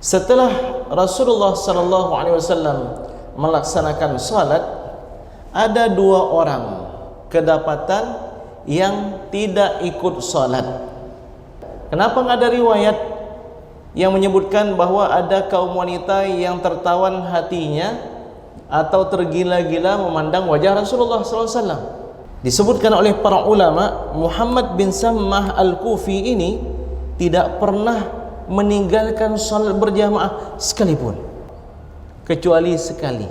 Setelah Rasulullah sallallahu alaihi wasallam melaksanakan salat, ada dua orang kedapatan yang tidak ikut salat. Kenapa nggak ada riwayat yang menyebutkan bahwa ada kaum wanita yang tertawan hatinya atau tergila-gila memandang wajah Rasulullah sallallahu alaihi wasallam? Disebutkan oleh para ulama, Muhammad bin Sammah al-Kufi ini tidak pernah meninggalkan salat berjamaah sekalipun, kecuali sekali.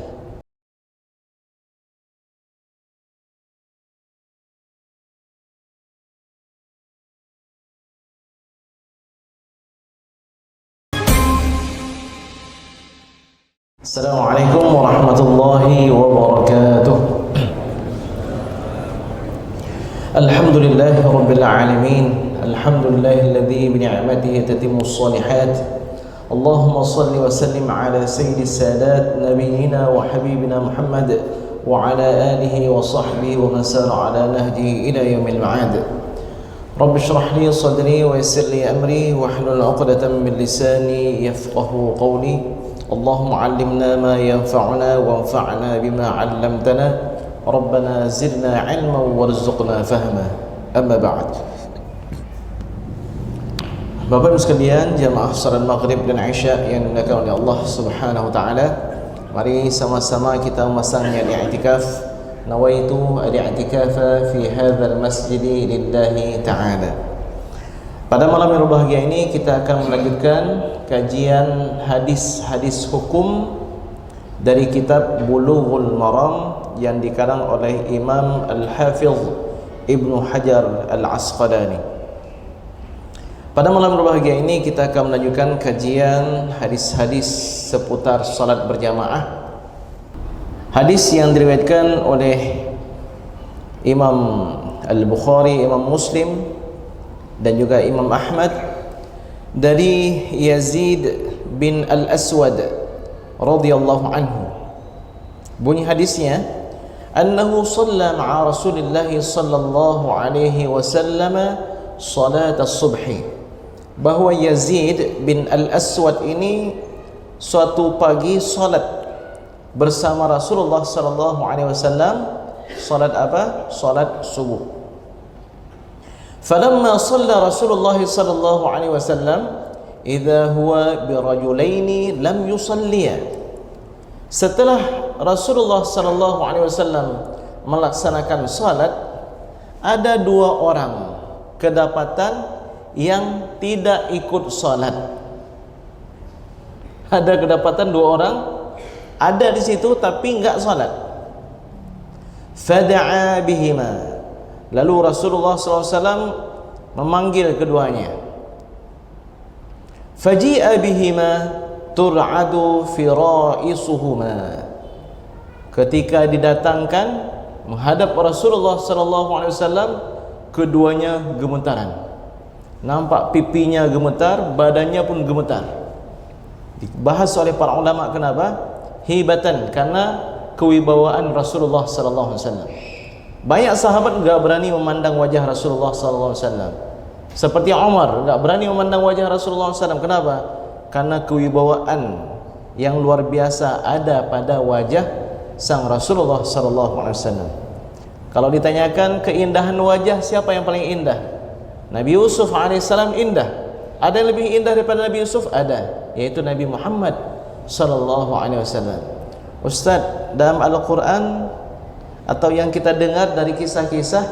Assalamualaikum warahmatullahi wabarakatuh. Alhamdulillahi rabbil alamin. Alhamdulillahilladzi bi ni'matihi tatimmus shalihat. Allahumma shalli wa sallim ala sayyidis sadat nabiyyina wa habibina Muhammad wa ala alihi wa sahbihi wa man sara ala nahjihi ila yaumil ma'ad. Rabbi shrah li sadri wa yassir li amri wa hlul 'uqdatam min lisani yafqahu qawli. Allahumma 'allimna ma yanfa'una wanfa'na bima 'allamtana. Rabbana zidna 'ilman warzuqna fahma. Amma ba'd. Bapak Ibu sekalian, jamaah salat Maghrib dan Isya yang dimuliakan oleh Allah Subhanahu wa taala, mari sama-sama kita memasang niat i'tikaf. Nawaitu al-i'tikafa fi hadzal masjid lillahi ta'ala. Pada malam yang berbahagia ini kita akan melanjutkan kajian hadis-hadis hukum dari kitab Bulughul Maram yang dikarang oleh Imam Al-Hafidh Ibnu Hajar Al-Asqalani. Pada malam berbahagia ini kita akan melanjutkan kajian hadis-hadis seputar salat berjamaah. Hadis yang diriwayatkan oleh Imam Al-Bukhari, Imam Muslim dan juga Imam Ahmad dari Yazid bin Al-Aswad radhiyallahu anhu. Bunyi hadisnya, annahu shalla ma'a Rasulillah sallallahu alaihi wasallam salat as-subhi. Bahwa Yazid bin Al-Aswad ini suatu pagi salat bersama Rasulullah sallallahu alaihi wasallam. Salat apa? Salat subuh. Falamma shalla Rasulullah sallallahu alaihi wasallam idza huwa birajulaini lam yusalliya. Setelah Rasulullah sallallahu alaihi wasallam melaksanakan salat, ada dua orang kedapatan yang tidak ikut salat. Ada kedapatan dua orang ada di situ tapi enggak salat. Fada'a bihima. Lalu Rasulullah SAW memanggil keduanya. Faji'a bihima tur'adu firaisuhuma. Ketika didatangkan menghadap Rasulullah SAW, keduanya gemetaran. Nampak pipinya gemetar, badannya pun gemetar. Dibahas oleh para ulama kenapa? Hibatan, karena kewibawaan Rasulullah sallallahu alaihi wasallam. Banyak sahabat enggak berani memandang wajah Rasulullah sallallahu alaihi wasallam. Seperti Umar enggak berani memandang wajah Rasulullah sallallahu alaihi wasallam. Kenapa? Karena kewibawaan yang luar biasa ada pada wajah sang Rasulullah sallallahu alaihi wasallam. Kalau ditanyakan keindahan wajah, siapa yang paling indah? Nabi Yusuf alaihissalam indah. Ada yang lebih indah daripada Nabi Yusuf? Ada, yaitu Nabi Muhammad sallallahu alaihi wasallam. Ustaz, dalam Al-Quran atau yang kita dengar dari kisah-kisah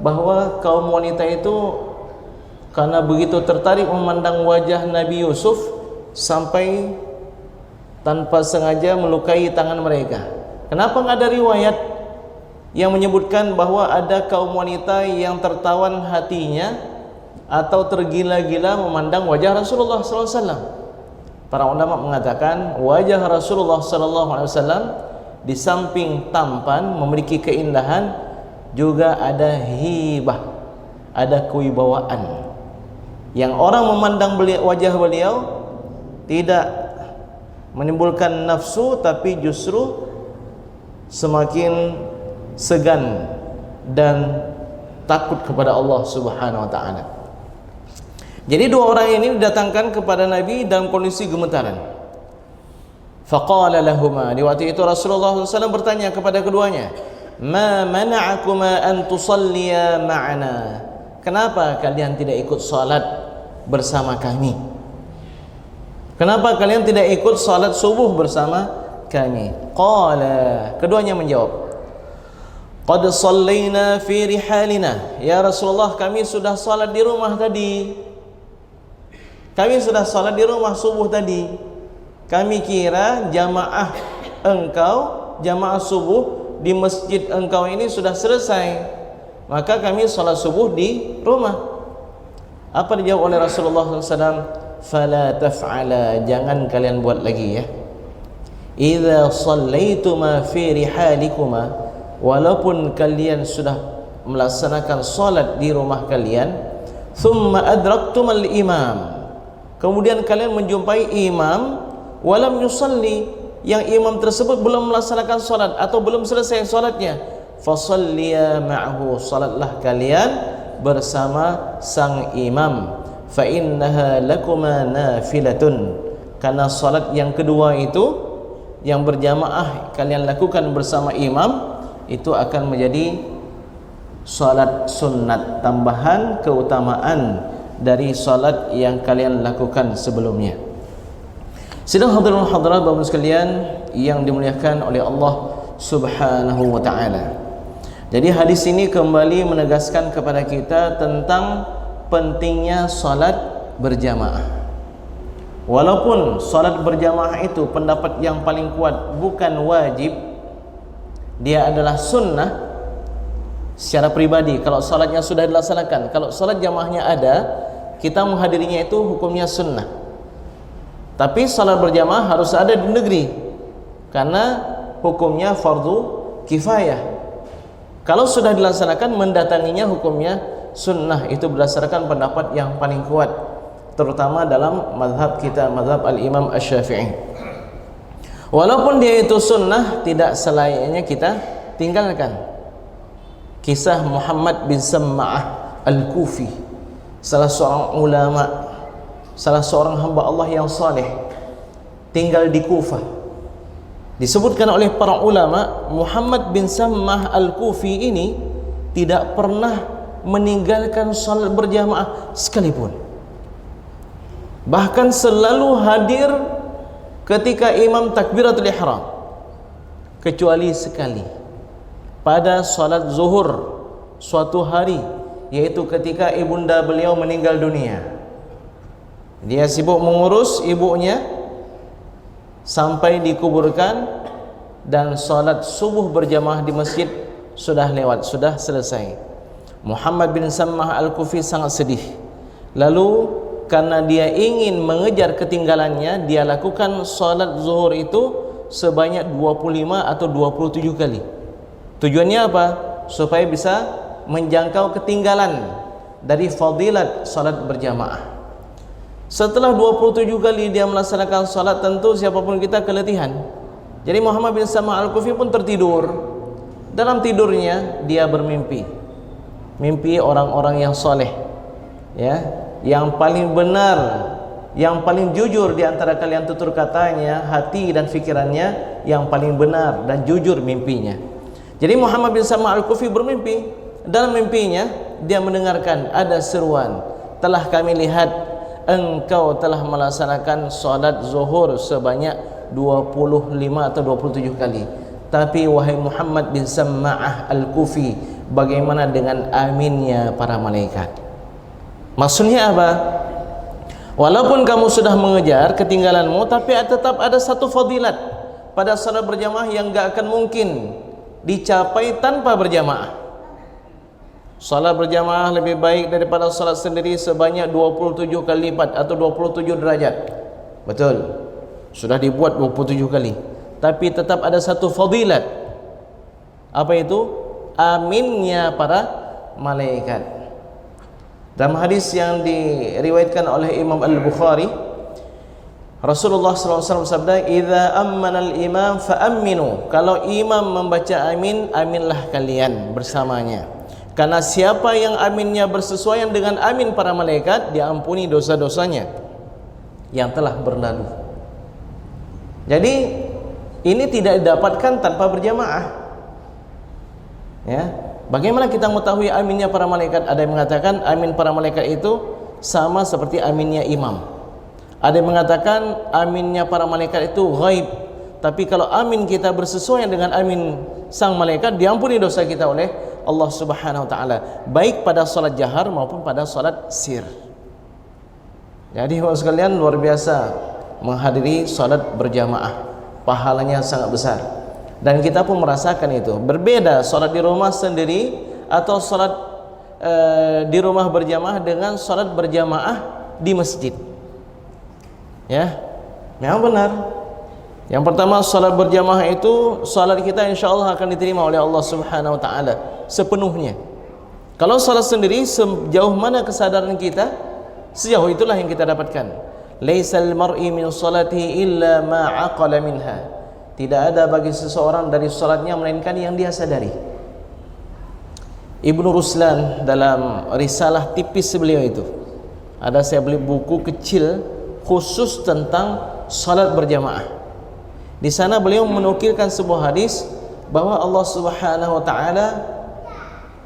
bahwa kaum wanita itu karena begitu tertarik memandang wajah Nabi Yusuf sampai tanpa sengaja melukai tangan mereka. Kenapa nggak ada riwayat yang menyebutkan bahwa ada kaum wanita yang tertawan hatinya atau tergila-gila memandang wajah Rasulullah SAW? Para ulama mengatakan wajah Rasulullah SAW di samping tampan, memiliki keindahan, juga ada hibah, ada kewibawaan. Yang orang memandang wajah beliau tidak menimbulkan nafsu, tapi justru semakin segan dan takut kepada Allah Subhanahu wa taala. Jadi dua orang ini didatangkan kepada Nabi dalam kondisi gemetaran. Faqala lahuma, di waktu itu Rasulullah SAW bertanya kepada keduanya, ma mana'akuma an tusalliya ma'ana, kenapa kalian tidak ikut salat bersama kami? Kenapa kalian tidak ikut salat subuh bersama kami? Qala, keduanya menjawab, qad sallayna fi rihalina, ya Rasulullah, kami sudah salat di rumah tadi. Kami sudah salat di rumah subuh tadi. Kami kira jamaah engkau, jamaah subuh di masjid engkau ini sudah selesai, maka kami salat subuh di rumah. Apa dijawab oleh Rasulullah SAW? Fala taf'ala, jangan kalian buat lagi ya. Idza sallaituma fi rihalikuma, walaupun kalian sudah melaksanakan salat di rumah kalian, thumma adraktumal imam, kemudian kalian menjumpai imam, walam yusalli, yang imam tersebut belum melaksanakan salat atau belum selesai salatnya, fasalliya ma'hu, salatlah kalian bersama sang imam, fa innaha lakuma nafilatun, karena salat yang kedua itu yang berjamaah kalian lakukan bersama imam itu akan menjadi salat sunnat, tambahan keutamaan dari salat yang kalian lakukan sebelumnya. Sidang hadirin hadirat Bapak sekalian yang dimuliakan oleh Allah Subhanahu wa taala. Jadi hadis ini kembali menegaskan kepada kita tentang pentingnya salat berjamaah. Walaupun salat berjamaah itu pendapat yang paling kuat bukan wajib, dia adalah sunnah secara pribadi. Kalau salatnya sudah dilaksanakan, kalau salat jamaahnya ada, kita menghadirinya itu hukumnya sunnah. Tapi salat berjamaah harus ada di negeri, karena hukumnya fardu kifayah. Kalau sudah dilaksanakan, mendatanginya hukumnya sunnah. Itu berdasarkan pendapat yang paling kuat, terutama dalam mazhab kita, mazhab al-Imam Asy-Syafi'i. Walaupun dia itu sunnah, tidak selayaknya kita tinggalkan. Kisah Muhammad bin Samma'ah Al-Kufi, salah seorang ulama, salah seorang hamba Allah yang saleh, tinggal di Kufah. Disebutkan oleh para ulama, Muhammad bin Sammah Al-Kufi ini tidak pernah meninggalkan salat berjamaah sekalipun. Bahkan selalu hadir ketika imam takbiratul ihram, kecuali sekali pada salat zuhur suatu hari, yaitu ketika ibunda beliau meninggal dunia. Dia sibuk mengurus ibunya sampai dikuburkan, dan salat subuh berjamaah di masjid sudah lewat, sudah selesai. Muhammad bin Sammah Al-Kufi sangat sedih. Lalu karena dia ingin mengejar ketinggalannya, dia lakukan salat zuhur itu sebanyak 25 atau 27 kali. Tujuannya apa? Supaya bisa menjangkau ketinggalan dari fadilat salat berjamaah. Setelah 27 kali dia melaksanakan salat, tentu siapapun kita keletihan. Jadi Muhammad bin Sammah Al-Kufi pun tertidur. Dalam tidurnya dia bermimpi, mimpi orang-orang yang soleh, ya, yang paling benar, yang paling jujur di antara kalian tutur katanya, hati dan fikirannya yang paling benar dan jujur mimpinya. Jadi Muhammad bin Sammah Al-Kufi bermimpi. Dalam mimpinya dia mendengarkan ada seruan, telah kami lihat engkau telah melaksanakan salat zuhur sebanyak 25 atau 27 kali. Tapi wahai Muhammad bin Samma'ah Al-Kufi, bagaimana dengan aminnya para malaikat? Maksudnya apa? Walaupun kamu sudah mengejar ketinggalanmu, tapi tetap ada satu fadilat pada salat berjamaah yang gak akan mungkin dicapai tanpa berjamaah. Salat berjamaah lebih baik daripada salat sendiri sebanyak 27 kali lipat atau 27 derajat. Betul, sudah dibuat 27 kali, tapi tetap ada satu fadilat. Apa itu? Aminnya para malaikat. Dalam hadis yang diriwayatkan oleh Imam Al-Bukhari, Rasulullah SAW bersabda, "Idza ammana al-imam fa aminu." Kalau imam membaca amin, aminlah kalian bersamanya. Karena siapa yang aminnya bersesuaian dengan amin para malaikat, diampuni dosa-dosanya yang telah berlalu. Jadi ini tidak didapatkan tanpa berjamaah. Ya, bagaimana kita mengetahui aminnya para malaikat? Ada yang mengatakan amin para malaikat itu sama seperti aminnya imam. Ada yang mengatakan aminnya para malaikat itu ghaib. Tapi kalau amin kita bersesuaian dengan amin sang malaikat, diampuni dosa kita oleh Allah Subhanahu wa taala, baik pada salat jahar maupun pada salat sir. Jadi Bapak sekalian, luar biasa menghadiri salat berjamaah, pahalanya sangat besar. Dan kita pun merasakan itu. Berbeda salat di rumah sendiri atau salat di rumah berjamaah dengan salat berjamaah di masjid. Ya, memang benar. Yang pertama, salat berjamaah itu salat kita insyaallah akan diterima oleh Allah Subhanahu wa taala sepenuhnya. Kalau salat sendiri, sejauh mana kesadaran kita, sejauh itulah yang kita dapatkan. Laisal mar'i min salatihi illa ma aqala minha. Tidak ada bagi seseorang dari salatnya melainkan yang dia sadari. Ibnu Ruslan dalam risalah tipis beliau itu, ada saya beli buku kecil khusus tentang salat berjamaah. Di sana beliau menukilkan sebuah hadis bahwa Allah Subhanahu wa taala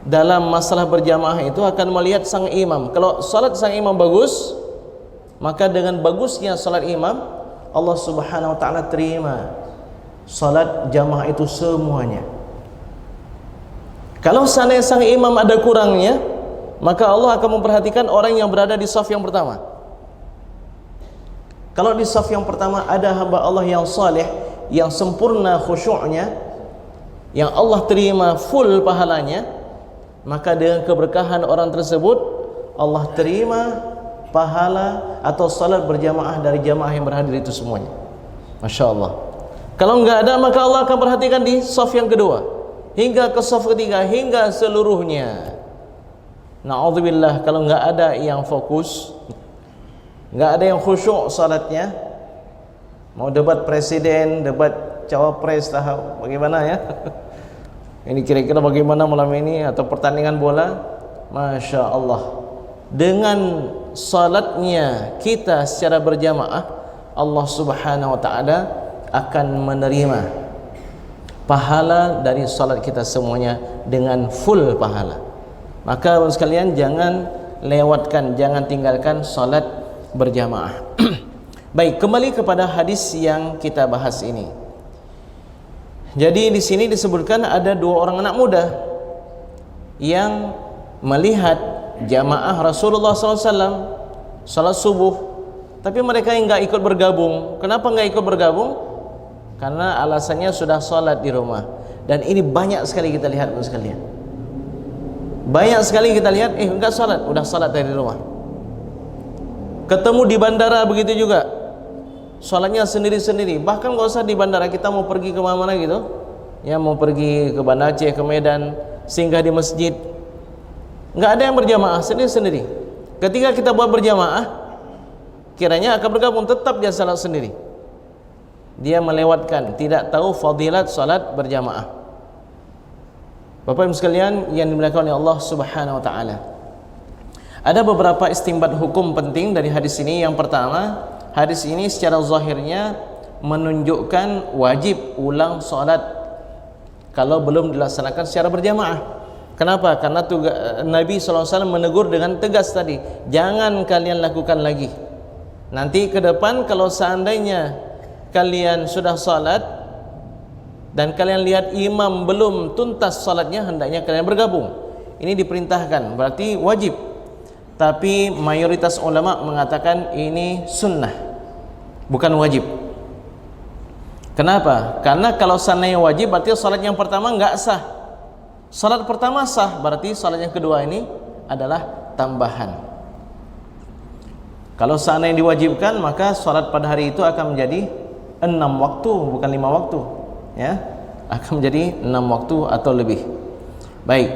dalam masalah berjamaah itu akan melihat sang imam. Kalau salat sang imam bagus, maka dengan bagusnya salat imam, Allah Subhanahu wa taala terima salat jamaah itu semuanya. Kalau seandainya sang imam ada kurangnya, maka Allah akan memperhatikan orang yang berada di saf yang pertama. Kalau di saf yang pertama ada hamba Allah yang saleh, yang sempurna khusyuknya, yang Allah terima full pahalanya, maka dengan keberkahan orang tersebut Allah terima pahala atau salat berjamaah dari jamaah yang berhadir itu semuanya. Masya Allah. Kalau enggak ada, maka Allah akan perhatikan di saf yang kedua hingga ke saf ketiga, hingga seluruhnya. Na'udzubillah, kalau enggak ada yang fokus, enggak ada yang khusyuk salatnya, mau debat presiden, debat cawapres, bagaimana ya? Ini kira-kira bagaimana malam ini, atau pertandingan bola? Masya Allah, dengan salatnya kita secara berjamaah, Allah Subhanahu wa ta'ala akan menerima pahala dari salat kita semuanya dengan full pahala. Maka sekalian, jangan lewatkan, jangan tinggalkan salat berjamaah. Baik, kembali kepada hadis yang kita bahas ini. Jadi di sini disebutkan ada dua orang anak muda yang melihat jamaah Rasulullah SAW salat subuh, tapi mereka yang enggak ikut bergabung. Kenapa enggak ikut bergabung? Karena alasannya sudah salat di rumah. Dan ini banyak sekali kita lihat sekalian. Banyak sekali kita lihat, enggak salat, udah salat dari rumah. Ketemu di bandara begitu juga, salatnya sendiri-sendiri. Bahkan enggak usah di bandara, kita mau pergi ke mana-mana gitu, ya mau pergi ke Banda Aceh, ke Medan, singgah di masjid, enggak ada yang berjamaah, sendiri-sendiri. Ketika kita buat berjamaah, kiranya akan bergabung, tetap dia salat sendiri. Dia melewatkan, tidak tahu fadilat salat berjamaah. Bapak Ibu sekalian yang dimuliakan oleh Allah Subhanahu wa taala, ada beberapa istinbat hukum penting dari hadis ini. Yang pertama, hadis ini secara zahirnya menunjukkan wajib ulang salat kalau belum dilaksanakan secara berjamaah. Kenapa? Karena Nabi SAW menegur dengan tegas tadi, jangan kalian lakukan lagi. Nanti ke depan kalau seandainya kalian sudah salat dan kalian lihat imam belum tuntas salatnya, hendaknya kalian bergabung. Ini diperintahkan, berarti wajib. Tapi mayoritas ulama mengatakan ini sunnah, bukan wajib. Kenapa? Karena kalau seandainya wajib, berarti salat yang pertama enggak sah. Salat pertama sah, berarti salat yang kedua ini adalah tambahan. Kalau seandainya diwajibkan, maka salat pada hari itu akan menjadi 6 waktu, bukan 5 waktu, ya, akan menjadi 6 waktu atau lebih. Baik.